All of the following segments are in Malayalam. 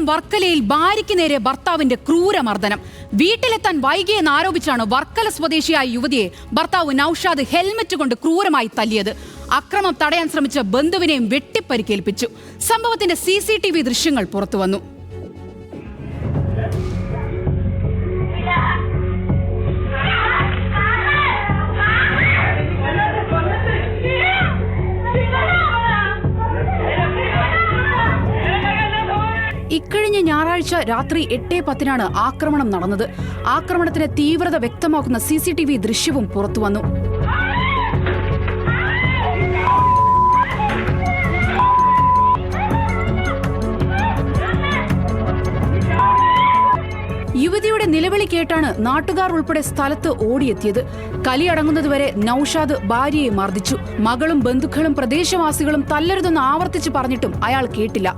തിരുവനന്തപുരം വർക്കലയിൽ ഭാര്യയ്ക്ക് നേരെ ഭർത്താവിന്റെ ക്രൂരമർദ്ദനം. വീട്ടിലെത്താൻ വൈകിയെന്ന് ആരോപിച്ചാണ് വർക്കല സ്വദേശിയായ യുവതിയെ ഭർത്താവ് നൌഷാദ് ഹെൽമറ്റ് കൊണ്ട് ക്രൂരമായി തല്ലിയത്. അക്രമം തടയാൻ ശ്രമിച്ച ബന്ധുവിനെയും വെട്ടിപ്പരിക്കേൽപ്പിച്ചു. സംഭവത്തിന്റെ CCTV ദൃശ്യങ്ങൾ പുറത്തുവന്നു. ഇക്കഴിഞ്ഞ ഞായറാഴ്ച രാത്രി 8:10 ആക്രമണം നടന്നത്. ആക്രമണത്തിന് തീവ്രത വ്യക്തമാക്കുന്ന CCTV ദൃശ്യവും പുറത്തുവന്നു. യുവതിയുടെ നിലവിളി കേട്ടാണ് നാട്ടുകാർ ഉൾപ്പെടെ സ്ഥലത്ത് ഓടിയെത്തിയത്. കലിയടങ്ങുന്നതുവരെ നൌഷാദ് ഭാര്യയെ മർദ്ദിച്ചു. മകളും ബന്ധുക്കളും പ്രദേശവാസികളും തല്ലരുതെന്ന് ആവർത്തിച്ച് പറഞ്ഞിട്ടും അയാൾ കേട്ടില്ല.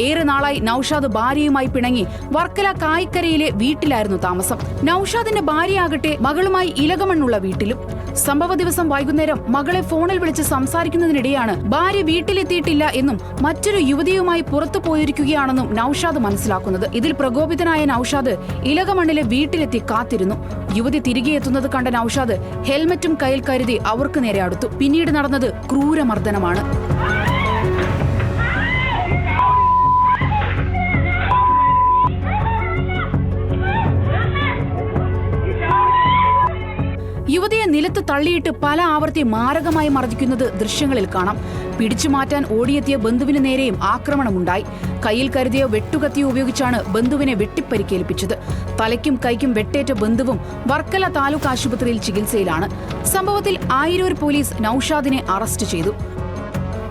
ഏറെ നാളായി നൌഷാദ് ഭാര്യയുമായി പിണങ്ങി വർക്കല കായ്ക്കരയിലെ വീട്ടിലായിരുന്നു താമസം. നൌഷാദിന്റെ ഭാര്യയാകട്ടെ മകളുമായി ഇലകമണ്ണുള്ള വീട്ടിലും. സംഭവ ദിവസം വൈകുന്നേരം മകളെ ഫോണിൽ വിളിച്ച് സംസാരിക്കുന്നതിനിടെയാണ് ഭാര്യ വീട്ടിലെത്തിയിട്ടില്ല എന്നും മറ്റൊരു യുവതിയുമായി പുറത്തു പോയിരിക്കുകയാണെന്നും നൌഷാദ് മനസ്സിലാക്കുന്നത്. ഇതിൽ പ്രകോപിതനായ നൌഷാദ് ഇലകമണ്ണിലെ വീട്ടിലെത്തി കാത്തിരുന്നു. യുവതി തിരികെ എത്തുന്നത് കണ്ട നൌഷാദ് ഹെൽമറ്റും കയ്യിൽ കരുതി അവർക്ക് നേരെ അടുത്തു. പിന്നീട് നടന്നത് ക്രൂരമർദ്ദനമാണ്. യുവതിയെ നിലത്ത് തള്ളിയിട്ട് പല ആവർത്തി മാരകമായി മർദ്ദിക്കുന്നത് ദൃശ്യങ്ങളിൽ കാണാം. പിടിച്ചു മാറ്റാൻ ഓടിയെത്തിയ ബന്ധുവിന് നേരെയും ആക്രമണമുണ്ടായി. കയ്യിൽ കരുതിയ വെട്ടുകത്തിയോ ഉപയോഗിച്ചാണ് ബന്ധുവിനെ വെട്ടിപ്പരിക്കേൽപ്പിച്ചത്. തലയ്ക്കും കൈക്കും വെട്ടേറ്റ ബന്ധുവും വർക്കല താലൂക്ക് ആശുപത്രിയിൽ ചികിത്സയിലാണ്. സംഭവത്തിൽ ആയിരൂർ പോലീസ് നൌഷാദിനെ അറസ്റ്റ് ചെയ്തു.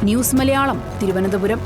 ന്യൂസ് മലയാളം, തിരുവനന്തപുരം.